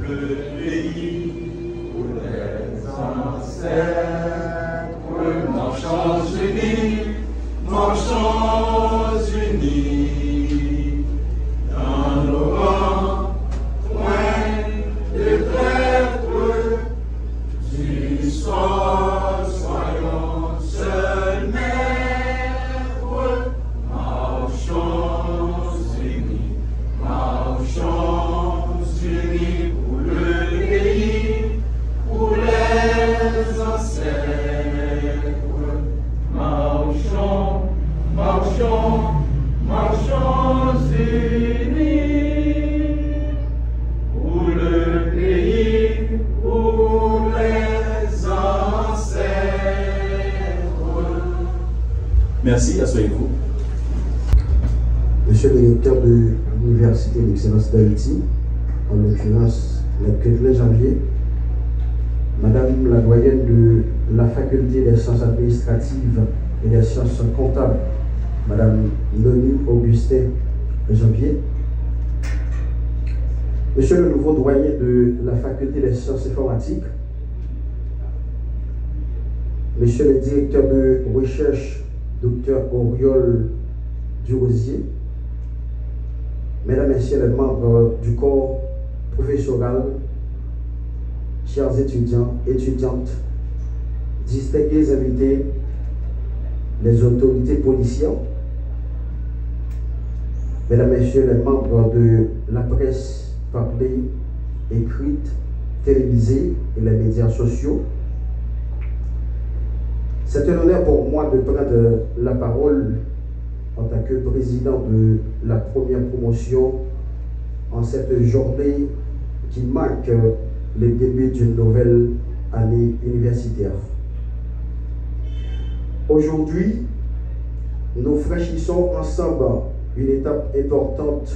le pays où les ancêtres marchons unis, dans nos rangs, loin des prêtres du sol, soyons seuls maîtres, marchons unis pour le pays, pour les ancêtres. Marchons unis pour le pays, pour les ancêtres. Merci, asseyez-vous. Monsieur le directeur de l'Université d'Excellence d'Haïti, en l'occurrence le 15 janvier, Madame la doyenne de la Faculté des sciences administratives et des sciences comptables, Madame Nonu Augustin Janvier, Monsieur le nouveau doyen de la Faculté des sciences informatiques, Monsieur le directeur de recherche, Dr Auriol Durosier, Mesdames et Messieurs les membres du corps professoral, chers étudiants, étudiantes, distingués invités, les autorités policières, Mesdames et Messieurs les membres de la presse parlée, écrite, télévisée et les médias sociaux, c'est un honneur pour moi de prendre la parole en tant que président de la première promotion en cette journée qui marque le début d'une nouvelle année universitaire. Aujourd'hui, nous franchissons ensemble une étape importante,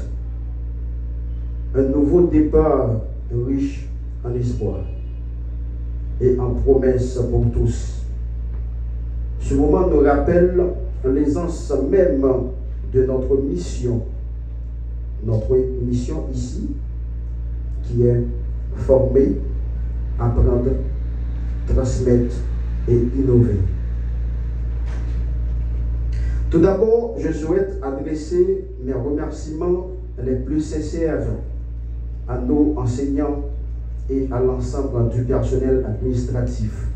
un nouveau départ riche en espoir et en promesses pour tous. Ce moment nous rappelle l'aisance même de notre mission ici, qui est former, apprendre, transmettre et innover. Tout d'abord, je souhaite adresser mes remerciements les plus sincères à nos enseignants et à l'ensemble du personnel administratif.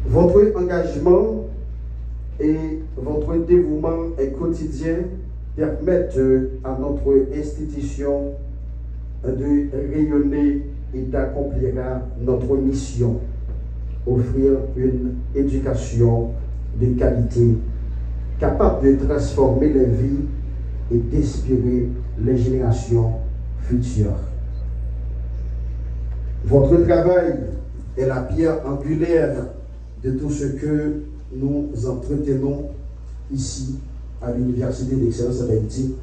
Votre engagement et votre dévouement quotidien permettent à notre institution de rayonner et d'accomplir notre mission, offrir une éducation de qualité capable de transformer les vies et d'inspirer les générations futures. Votre travail est la pierre angulaire de tout ce que nous entretenons ici à l'Université d'Excellence d'Haïti.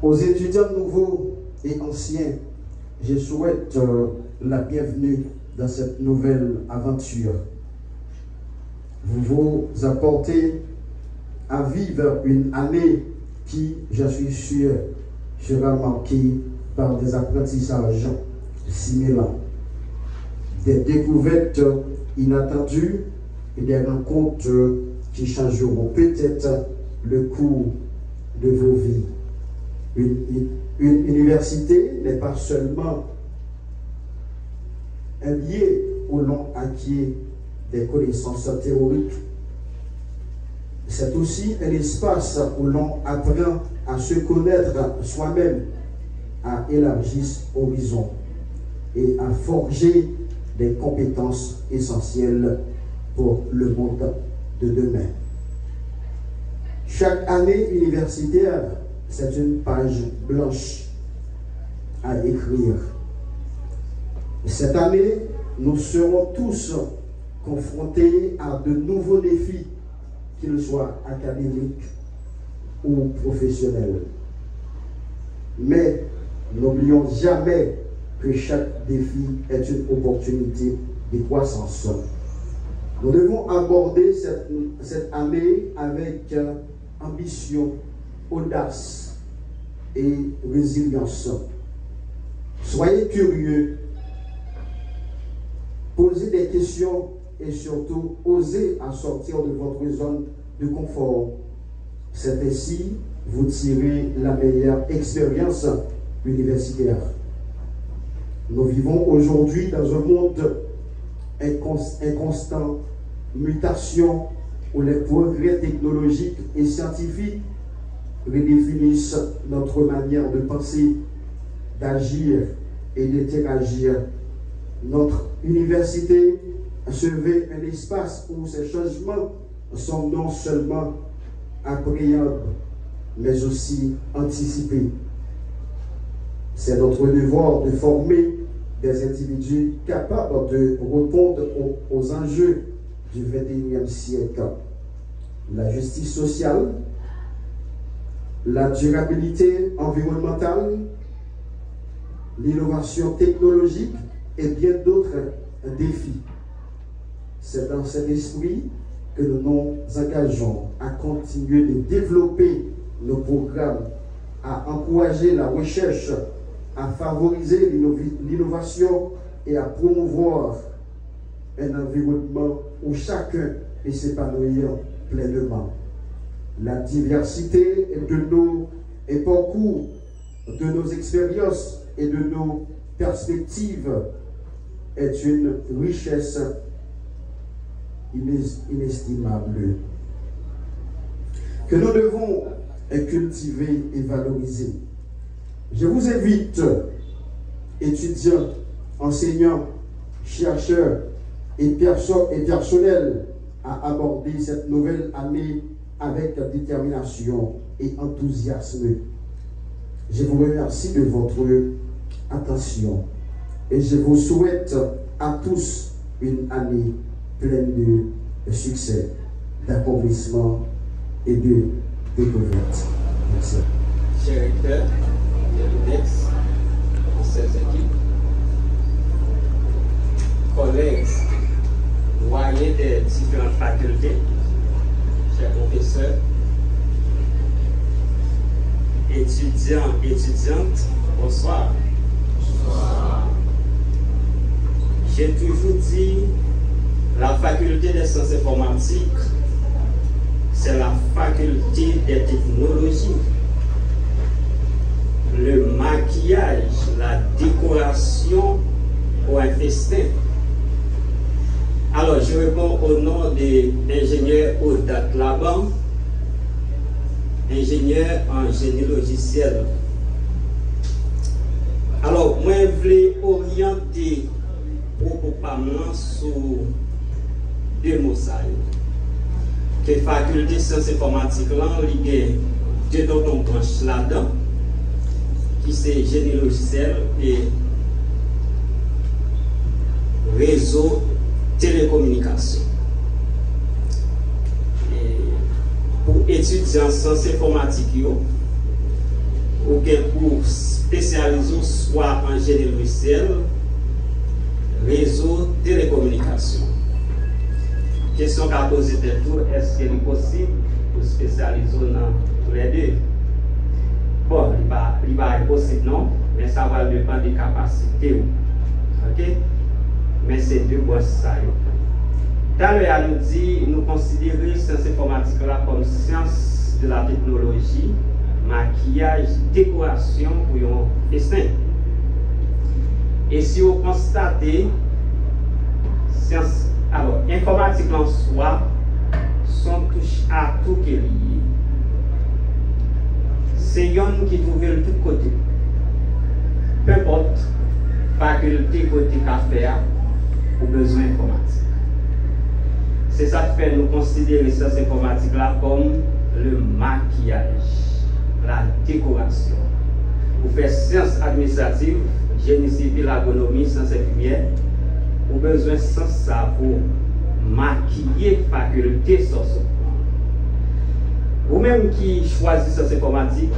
Aux étudiants nouveaux et anciens, je souhaite la bienvenue dans cette nouvelle aventure. Vous vous apportez à vivre une année qui, je suis sûr, sera marquée par des apprentissages similants, des découvertes inattendues et des rencontres qui changeront peut-être le cours de vos vies. Une université n'est pas seulement un lieu où l'on acquiert des connaissances théoriques, c'est aussi un espace où l'on apprend à se connaître soi-même, à élargir horizon et à forger des compétences essentielles pour le monde de demain. Chaque année universitaire, c'est une page blanche à écrire. Cette année, nous serons tous confrontés à de nouveaux défis, qu'ils soient académiques ou professionnels. Mais n'oublions jamais que chaque défi est une opportunité de croissance. Nous devons aborder cette année avec ambition, audace et résilience. Soyez curieux, posez des questions et surtout osez en sortir de votre zone de confort. C'est ainsi vous tirez la meilleure expérience universitaire. Nous vivons aujourd'hui dans un monde en constante mutation où les progrès technologiques et scientifiques redéfinissent notre manière de penser, d'agir et d'interagir. Notre université se veut un espace où ces changements sont non seulement appréhendables, mais aussi anticipés. C'est notre devoir de former des individus capables de répondre aux enjeux du XXIe siècle. La justice sociale, la durabilité environnementale, l'innovation technologique et bien d'autres défis. C'est dans cet esprit que nous nous engageons à continuer de développer nos programmes, à encourager la recherche, à favoriser l'innovation et à promouvoir un environnement où chacun peut s'épanouir pleinement. La diversité de nos parcours, de nos expériences et de nos perspectives est une richesse inestimable que nous devons cultiver et valoriser. Je vous invite, étudiants, enseignants, chercheurs et personnels, à aborder cette nouvelle année avec détermination et enthousiasme. Je vous remercie de votre attention et je vous souhaite à tous une année pleine de succès, d'accomplissement et de découverte. Merci. Cher recteur de l'UDEX, ses équipes, collègues, doyens des différentes facultés, chers professeurs, étudiants, étudiantes, bonsoir. Bonsoir. J'ai toujours dit, la faculté des sciences informatiques, c'est la faculté des technologies. Le maquillage, la décoration ou un festin. Alors, je réponds au nom de l'ingénieur Odat Laban, ingénieur en génie logiciel. Alors, moi, je voulais orienter propos sur deux mots. Que faculté sciences informatiques, là, il y a deux branches là-dedans, qui c'est génie logiciel et réseau télécommunication. Et pour étudier en sciences informatiques, ou bien pour spécialiser soit en génie logiciel, réseau télécommunication. Question qu'a posée de tout, est-ce qu'il est possible pour spécialiser dans tous les deux? Bon, il va être possible, non, mais ça va dépendre des capacités. Ok? Mais c'est deux bosses ça. Tout à l'heure, nous dit, nous considérons sciences informatiques là comme science de la technologie, maquillage, décoration pour un festin. Et si vous constatez, science, alors, informatique en soi, sont touche à tout qui est lié. C'est yon qui trouve de tous côtés. Peu importe, faculté côté café ou besoin informatique. C'est ça qui fait nous considérer sciences informatiques là comme le maquillage, la décoration. Vous faites sciences administratives, génie civil, agronomie, sciences infirmières, vous avez besoin de ça pour maquiller faculté sur ce plan. Vous-même qui choisissez sciences informatiques,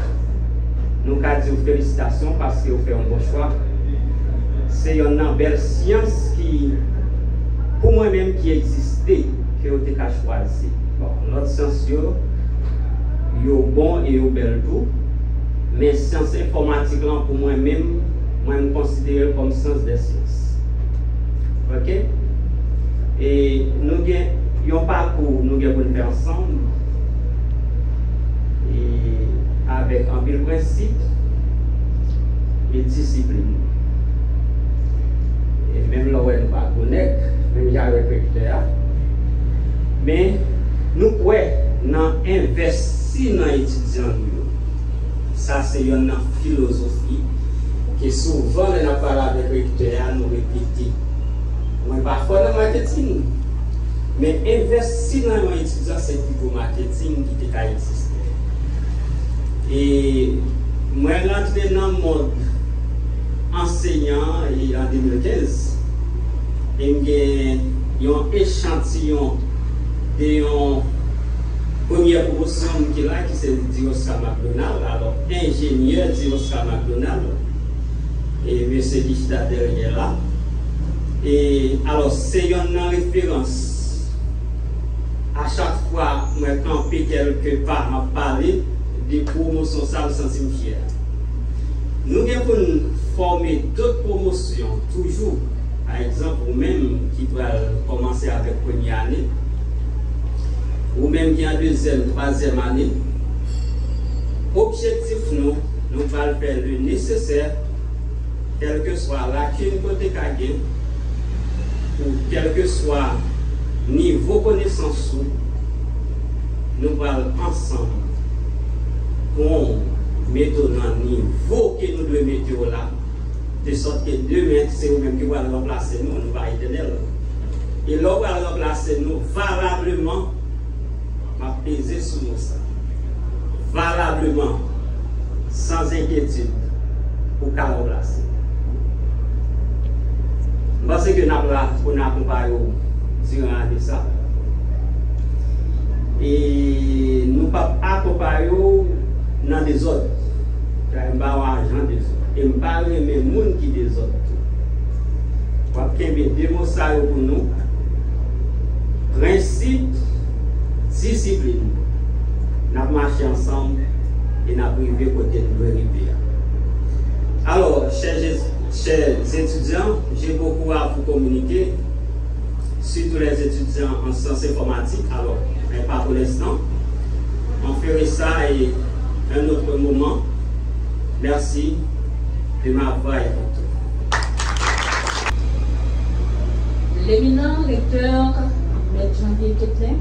nous avons dit félicitations parce que vous faites un bon choix. C'est une belle science qui, pour moi-même, qui existait, que vous avez choisi. Bon, notre science, est bon et belle tout. Mais sciences informatiques, pour moi-même, moi, je me considère comme science des sciences. Ok? Et nous avons un parcours, nous avons faire ensemble. Et avec un pile principe et discipline. Et même là où elle ne pas connaître, même j'avais recteur. Mais nous pouvons investir dans les étudiants. Ça, c'est une philosophie que souvent, on a parlé avec le recteur, nous répétons. On pas fort dans le marketing. Mais investir dans les étudiants, c'est plutôt marketing qui existe. Et moi, je suis rentré dans le monde enseignant en 2015. Et j'ai un échantillon de première promotion qui est là, qui c'est Oscar McDonald. Alors, ingénieur Oscar McDonald. Et M. Dichta derrière là. Et alors, c'est une référence. À chaque fois, moi, quand je quelque part, m'a parlé des promotions, ça me sens fier. Nous devons former d'autres promotions, toujours. Par exemple, vous-même qui doit commencer avec la première année, ou même qui a deuxième, troisième année. Objectif, nous allons faire le nécessaire, quel que soit lacune côté Kagé, ou quel que soit niveau connaissance, nous allons ensemble pour mettre dans le niveau que nous devons mettre là, de sorte que demain, c'est nous-mêmes qui allons remplacer nous, nous allons éternel. Et là, nous allons remplacer nous valablement, m'a pesé sur nous ça. Valablement, sans inquiétude, pour qu'à remplacer. Parce que nous avons accompagné durant l'année ça. Et nous pas accompagner dans des autres. Nous ne pas argent des autres. Et nous ne pas aimer les gens qui des autres. Nous avons deux mots pour nous. Principe, discipline. Nous avons marché ensemble et nous avons arrivé côté de l'arrivée. Alors, chers étudiants, j'ai beaucoup à vous communiquer, surtout les étudiants en sciences informatiques. Alors, mais pas pour l'instant. On ferait ça et un autre moment. Merci de m'avoir écouté. L'éminent lecteur M. Jean-Pierre Quetlin,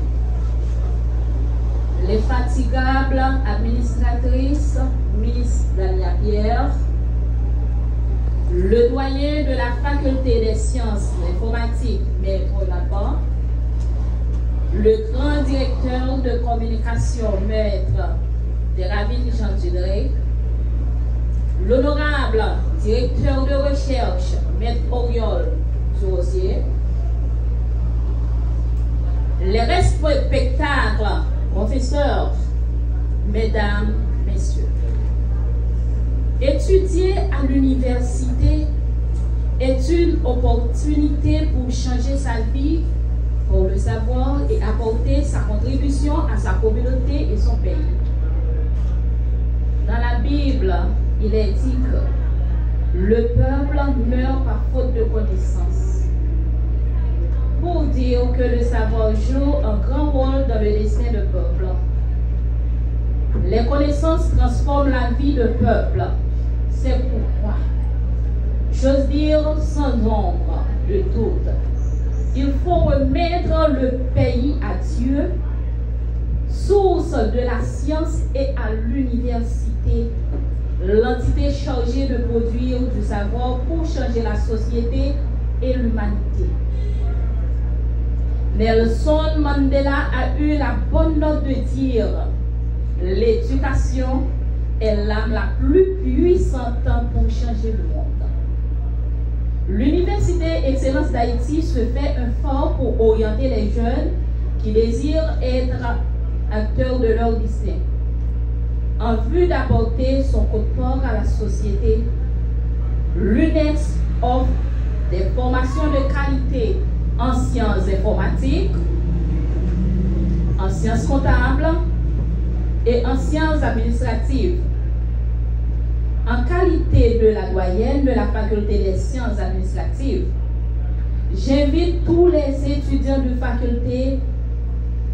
les fatigables administratrices Miss Dania Pierre, le doyen de la faculté des sciences informatiques Maître Lapin, le grand directeur de communication Maître Déraville Jean Tudré, l'honorable directeur de recherche Maître Oriol Rosier, les respectables professeurs, mesdames, messieurs. Étudier à l'université est une opportunité pour changer sa vie, pour le savoir et apporter sa contribution à sa communauté et son pays. Dans la Bible, il est dit que le peuple meurt par faute de connaissance. Pour dire que le savoir joue un grand rôle dans le destin du peuple. Les connaissances transforment la vie du peuple. C'est pourquoi, j'ose dire sans ombre de doute, il faut remettre le pays à Dieu, source de la science, et à l'université, l'entité chargée de produire du savoir pour changer la société et l'humanité. Nelson Mandela a eu la bonne note de dire « L'éducation est l'arme la plus puissante pour changer le monde ». L'Université Excellence d'Haïti se fait un fort pour orienter les jeunes qui désirent être acteurs de leur destin. En vue d'apporter son confort à la société, l'UNEX offre des formations de qualité en sciences informatiques, en sciences comptables et en sciences administratives. En qualité de la doyenne de la faculté des sciences administratives, j'invite tous les étudiants de faculté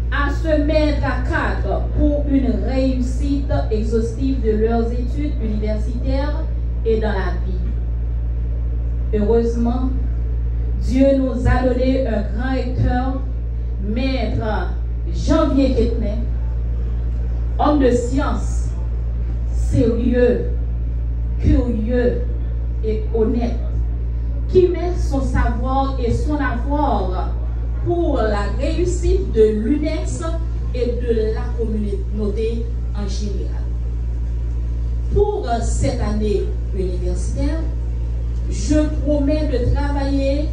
à se mettre à cadre pour une réussite exhaustive de leurs études universitaires et dans la vie. Heureusement, Dieu nous a donné un grand recteur, Maître Janvier Quétenet, homme de science, sérieux, curieux et honnête, qui met son savoir et son avoir pour la réussite de l'UNEX et de la communauté en général. Pour cette année universitaire, je promets de travailler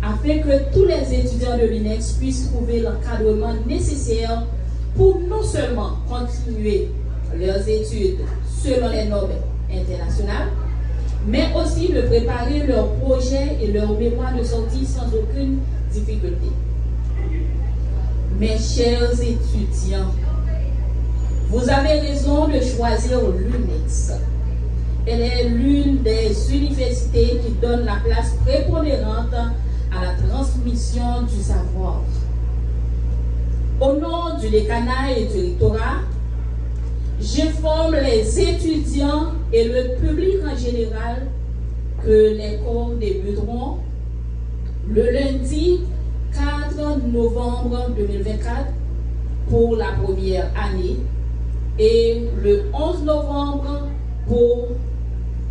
afin que tous les étudiants de l'UNEX puissent trouver l'encadrement nécessaire pour non seulement continuer leurs études selon les normes internationales, mais aussi de préparer leurs projets et leurs mémoires de sortie sans aucune difficulté. Mes chers étudiants, vous avez raison de choisir l'UNEX. Elle est l'une des universités qui donne la place prépondérante à la transmission du savoir. Au nom du décanat et du rectorat, j'informe les étudiants et le public en général que les cours débuteront le lundi 4 novembre 2024 pour la première année et le 11 novembre pour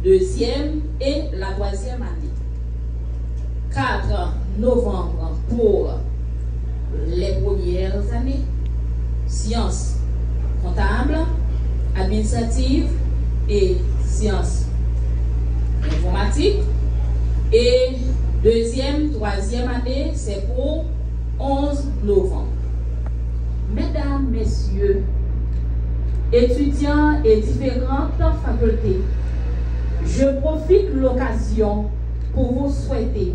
deuxième et la troisième année. 4 novembre pour les premières années, sciences comptables, administratives et sciences informatiques. Et deuxième, troisième année, c'est pour 11 novembre. Mesdames, messieurs, étudiants et différentes facultés, je profite de l'occasion pour vous souhaiter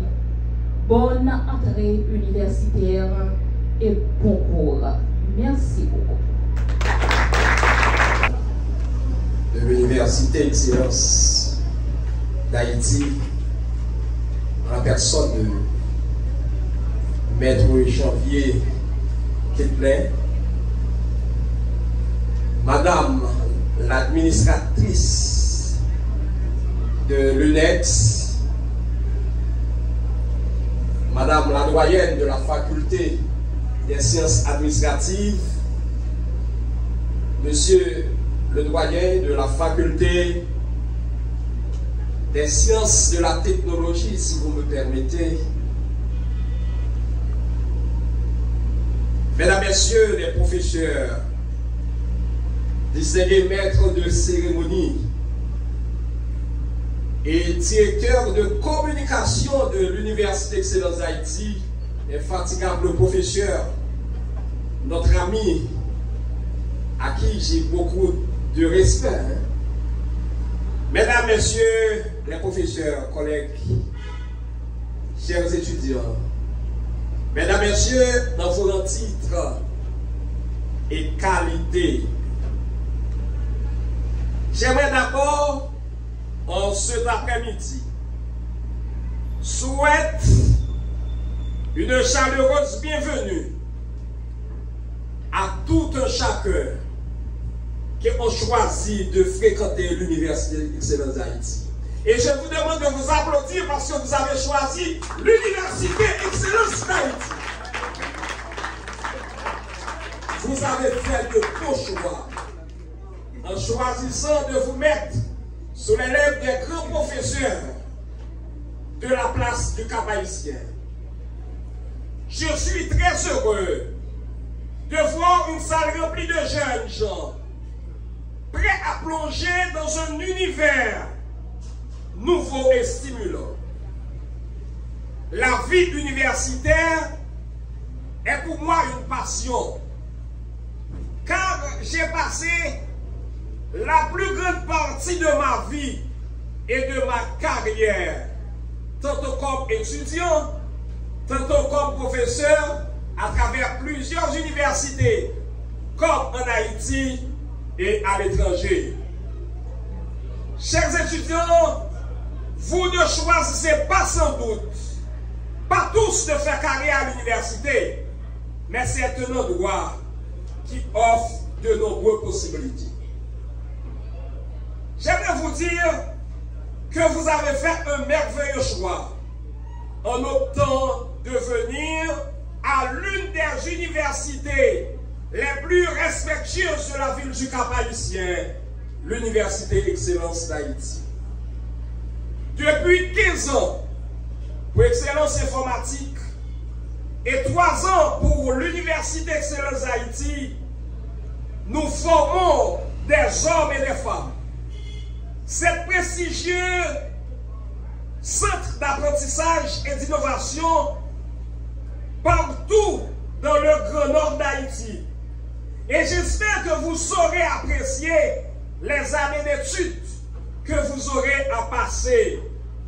bonne entrée universitaire et bon cours. Merci beaucoup. De l'Université Excellence d'Haïti, en la personne de Maître Janvier Quétenet, Madame l'administratrice de l'UNEX, Madame la doyenne de la faculté des sciences administratives, Monsieur le doyen de la faculté des sciences de la technologie, si vous me permettez, Mesdames, Messieurs les professeurs, distingués maîtres de cérémonie et directeur de communication de l'Université Excellence d'Haïti, infatigable professeur, notre ami, à qui j'ai beaucoup de respect. Mesdames, Messieurs les professeurs, collègues, chers étudiants, Mesdames, Messieurs, dans vos titres et qualités, j'aimerais d'abord, en cet après-midi, souhaiter une chaleureuse bienvenue à tout un chacun qui ont choisi de fréquenter l'Université Excellence d'Haïti. Et je vous demande de vous applaudir parce que vous avez choisi l'Université Excellence d'Haïti. Vous avez fait le beau choix en choisissant de vous mettre sous l'élève des grands professeurs de la place du Cap-Haïtien. Je suis très heureux de voir une salle remplie de jeunes gens prêts à plonger dans un univers nouveau et stimulant. La vie universitaire est pour moi une passion, car j'ai passé la plus grande partie de ma vie et de ma carrière, tantôt comme étudiant, tantôt comme professeur, à travers plusieurs universités, comme en Haïti et à l'étranger. chers étudiants, vous ne choisissez pas sans doute, pas tous de faire carrière à l'université, mais c'est un endroit qui offre de nombreuses possibilités. J'aimerais vous dire que vous avez fait un merveilleux choix en optant de venir à l'une des universités les plus respectueuses de la ville du Cap-Haïtien, l'Université Excellence d'Haïti. Depuis 15 ans pour Excellence Informatique et 3 ans pour l'Université Excellence d'Haïti, nous formons des hommes et des femmes. Cet prestigieux centre d'apprentissage et d'innovation partout dans le Grand Nord d'Haïti. Et j'espère que vous saurez apprécier les années d'études que vous aurez à passer,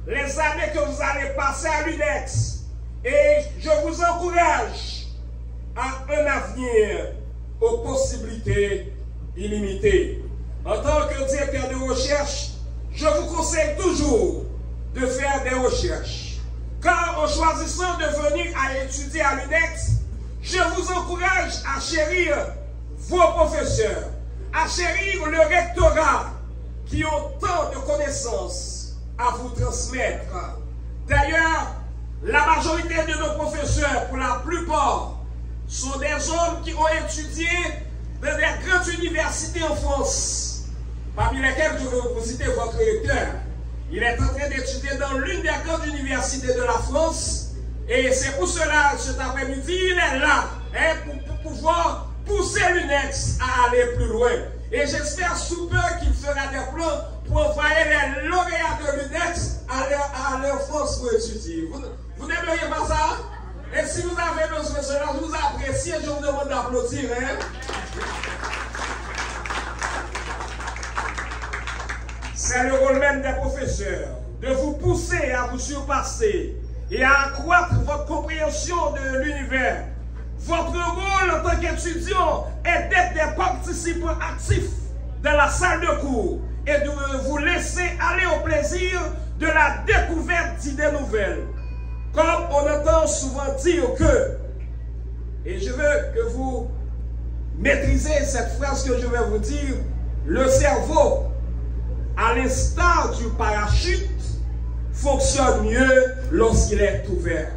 les années que vous allez passer à l'UNEX. Et je vous encourage à un avenir aux possibilités illimitées. En tant que directeur de recherche, je vous conseille toujours de faire des recherches. Car en choisissant de venir à étudier à l'UNEX, je vous encourage à chérir vos professeurs, à chérir le rectorat qui ont tant de connaissances à vous transmettre. D'ailleurs, la majorité de nos professeurs, pour la plupart, sont des hommes qui ont étudié dans des grandes universités en France, parmi lesquelles je vais vous citer votre recteur. Il est en train d'étudier dans l'une des grandes universités de la France, et c'est pour cela, cet après-midi, il est là, pour pouvoir pousser l'UNEX à aller plus loin. Et j'espère sous peu qu'il fera des plans pour envoyer les lauréats de l'UNEX à leur France pour étudier. Vous n'aimeriez pas ça? Et si vous avez besoin de cela, je vous apprécie et je vous demande d'applaudir. C'est le rôle même des professeurs de vous pousser à vous surpasser et à accroître votre compréhension de l'univers. Votre rôle en tant qu'étudiant est d'être des participants actifs dans la salle de cours et de vous laisser aller au plaisir de la découverte d'idées nouvelles. Comme on entend souvent dire que, et je veux que vous maîtrisez cette phrase que je vais vous dire, le cerveau, à l'instar du parachute, fonctionne mieux lorsqu'il est ouvert.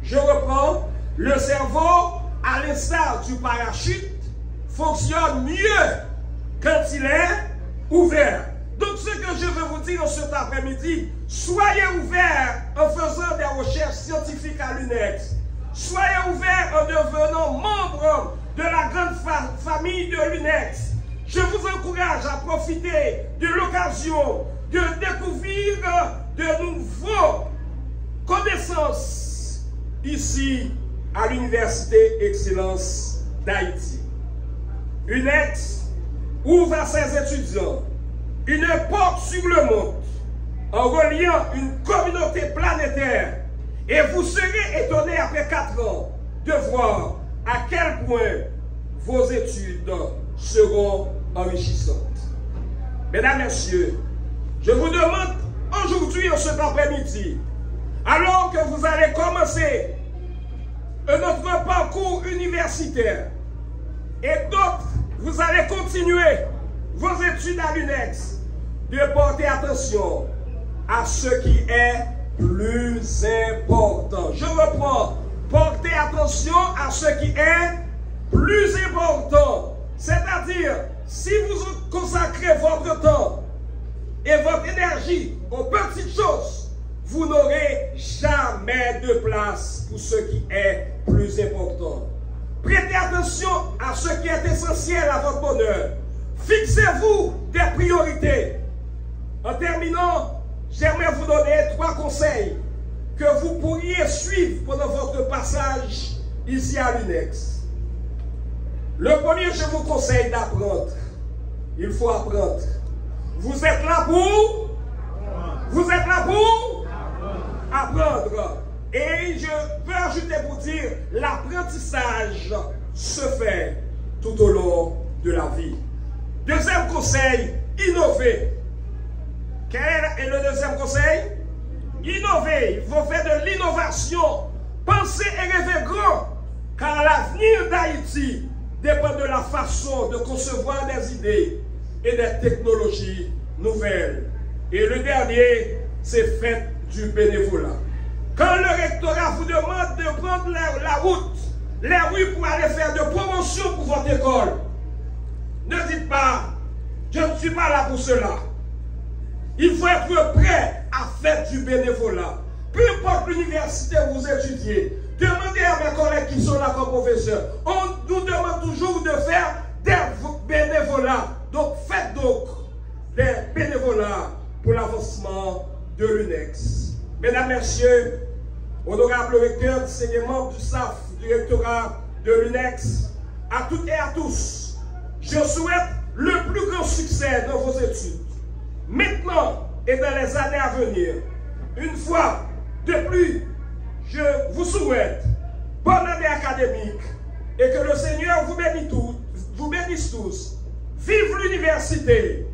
Je reprends, le cerveau, à l'instar du parachute, fonctionne mieux quand il est ouvert. Donc ce que je veux vous dire cet après-midi, soyez ouverts en faisant des recherches scientifiques à l'UNEX. Soyez ouverts en devenant membres de la grande famille de l'UNEX. Je vous encourage à profiter de l'occasion de découvrir de nouveaux connaissances ici à l'Université Excellence d'Haïti. l'UNEX ouvre à ses étudiants une porte sur le monde en reliant une communauté planétaire, et vous serez étonnés après 4 ans de voir à quel point vos études seront enrichissantes. Mesdames, Messieurs, je vous demande aujourd'hui, en cet après-midi, alors que vous allez commencer notre parcours universitaire et d'autres, vous allez continuer vos études à l'UNEX, de porter attention à ce qui est plus important. Je reprends, portez attention à ce qui est plus important. C'est-à-dire, si vous consacrez votre temps et votre énergie aux petites choses, vous n'aurez jamais de place pour ce qui est plus important. Prêtez attention à ce qui est essentiel à votre bonheur. Fixez-vous des priorités. En terminant, j'aimerais vous donner 3 conseils que vous pourriez suivre pendant votre passage ici à l'UNEX. Le premier, je vous conseille d'apprendre. Il faut apprendre. Vous êtes là pour? Vous êtes là pour? Apprendre. Et je peux ajouter pour dire, l'apprentissage se fait tout au long de la vie. Deuxième conseil, innover. Quel est le deuxième conseil? Innover. Il faut faire de l'innovation. Pensez et rêver grand. Car l'avenir d'Haïti dépend de la façon de concevoir des idées et des technologies nouvelles. Et le dernier, c'est fait du bénévolat. Quand le rectorat vous demande de prendre la route, les rues pour aller faire de promotion pour votre école, ne dites pas, je ne suis pas là pour cela. Il faut être prêt à faire du bénévolat. Peu importe l'université où vous étudiez, demandez à mes collègues qui sont là comme professeurs. On nous demande toujours de faire des bénévolats. Donc faites donc des bénévolats pour l'avancement de l'UNEX. Mesdames, Messieurs, honorables recteurs, distingués membres du SAF, du rectorat de l'UNEX, à toutes et à tous, je souhaite le plus grand succès dans vos études, maintenant et dans les années à venir. Une fois de plus, je vous souhaite bonne année académique et que le Seigneur vous bénisse tous. Vive l'université,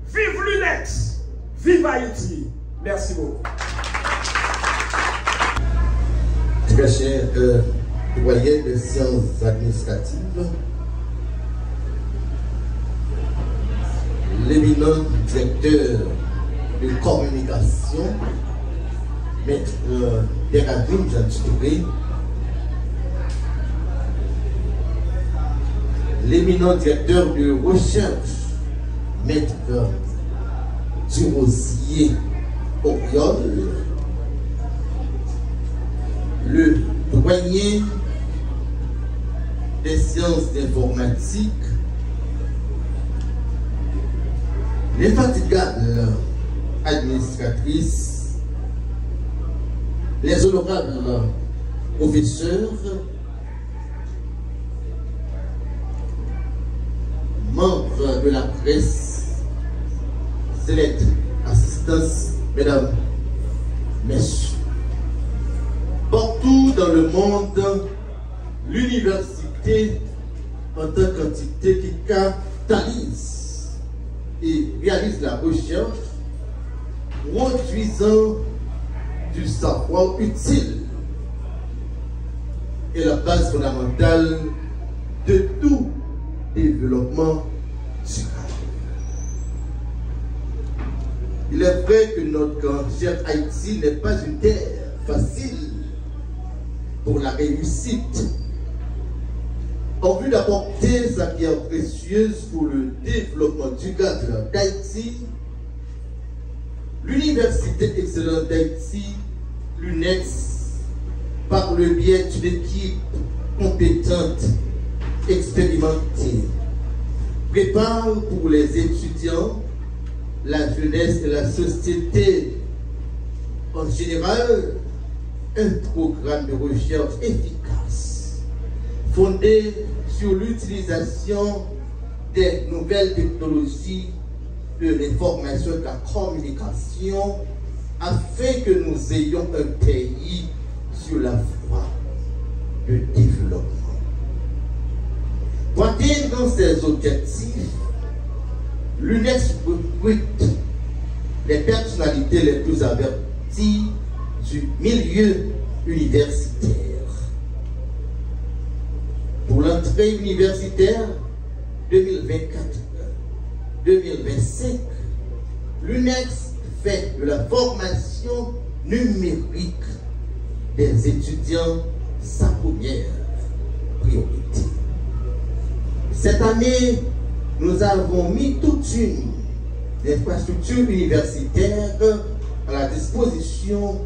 vive l'UNEX, vive Haïti. Merci beaucoup. Très cher doyen de sciences administratives, l'éminent directeur de communication, maître Peravine Jean-Touré, l'éminent directeur de recherche, maître Durosier Oriol, le doyen des sciences informatiques, l'infatigable administratrice, les honorables professeurs, membres de la presse, zélètes, assistance, mesdames, messieurs. Partout dans le monde, l'université en tant qu'entité qui catalyse et réalise la recherche, produisant du savoir utile est la base fondamentale de tout développement durable. Il est vrai que notre cher Haïti n'est pas une terre facile pour la réussite. En vue d'apporter sa pierre précieuse pour le développement durable d'Haïti, l'Université excellente d'Haïti, l'UNEX, par le biais d'une équipe compétente, expérimentée, prépare pour les étudiants, la jeunesse et la société en général un programme de recherche efficace, fondé sur l'utilisation des nouvelles technologies de l'information et de la communication, afin que nous ayons un pays sur la voie de développement. Pour atteindre ces objectifs, l'UNEX recrute les personnalités les plus averties du milieu universitaire. Pour l'entrée universitaire 2024-2025, l'UNEX fait de la formation numérique des étudiants sa première priorité. Cette année, nous avons mis toute une infrastructure universitaire à la disposition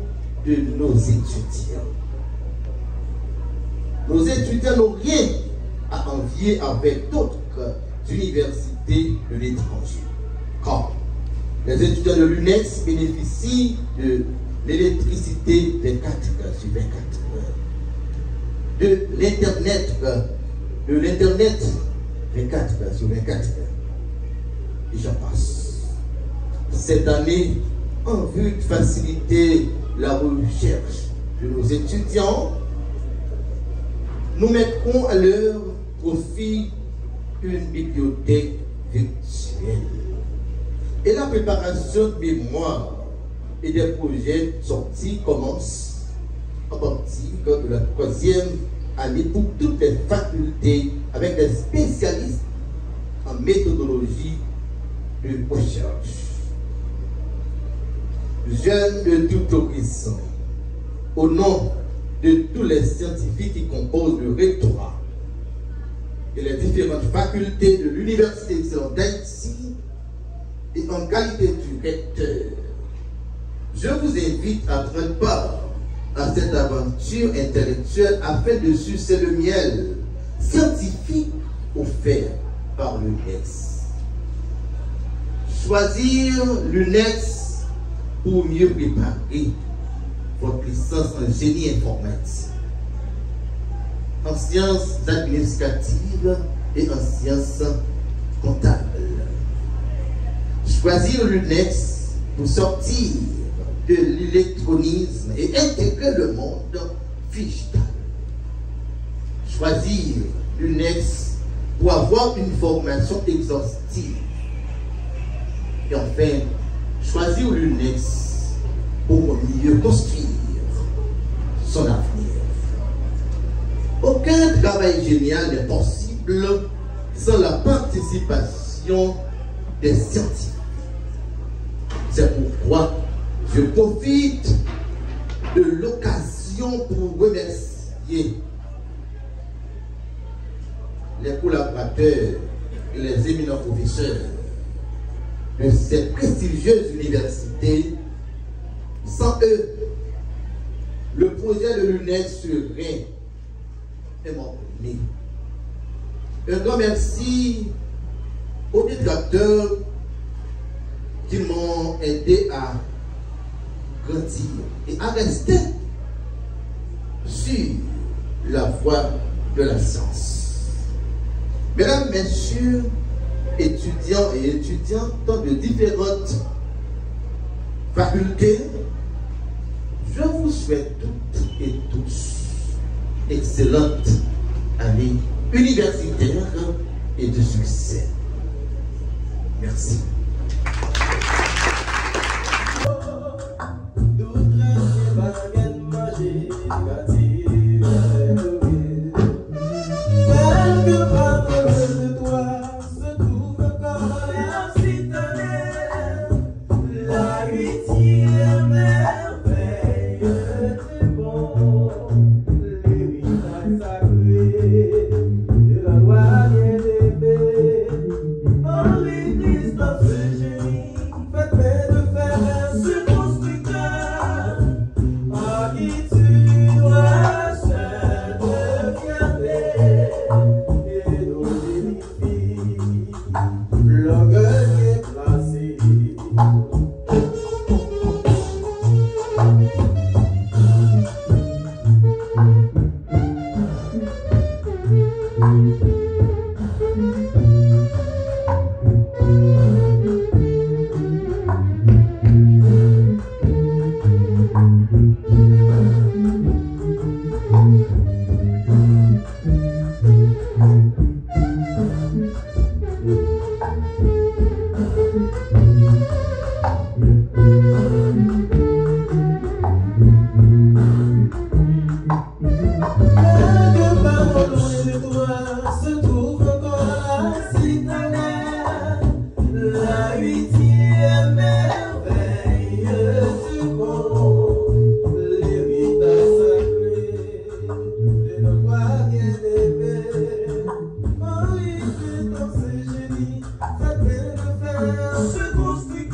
de nos étudiants. Nos étudiants n'ont rien à envier avec d'autres universités de l'étranger. Car les étudiants de l'UNEX bénéficient de l'électricité 24 heures sur 24 heures, de l'Internet 24 heures sur 24 heures. Et j'en passe. Cette année, en vue de faciliter la recherche de nos étudiants, nous mettrons à leur profit une bibliothèque virtuelle. Et la préparation de mémoire et des projets sortis commence à partir de la 3e année pour toutes les facultés avec des spécialistes en méthodologie de recherche. Jeunes de tout horizon, au nom de tous les scientifiques qui composent le rectorat et les différentes facultés de l'Université d'Haïti et en qualité du recteur, je vous invite à prendre part à cette aventure intellectuelle afin de sucer le miel scientifique offert par l'UNEX. Choisir l'UNEX pour mieux préparer votre licence en génie informatique, en sciences administratives et en sciences comptables. Choisir l'UNEX pour sortir de l'électronisme et intégrer le monde digital. Choisir l'UNEX pour avoir une formation exhaustive. Et enfin, choisir l'UNEX pour mieux construire son avenir. Aucun travail génial n'est possible sans la participation des scientifiques. C'est pourquoi je profite de l'occasion pour remercier les collaborateurs et les éminents professeurs de cette prestigieuse université. Sans eux, le projet de l'UNEX serait abandonné. Un grand merci aux détracteurs qui m'ont aidé à grandir et à rester sur la voie de la science. Mesdames, messieurs, étudiants et étudiantes de différentes facultés, je vous souhaite toutes et tous excellente année universitaire et de succès. Merci. Se construit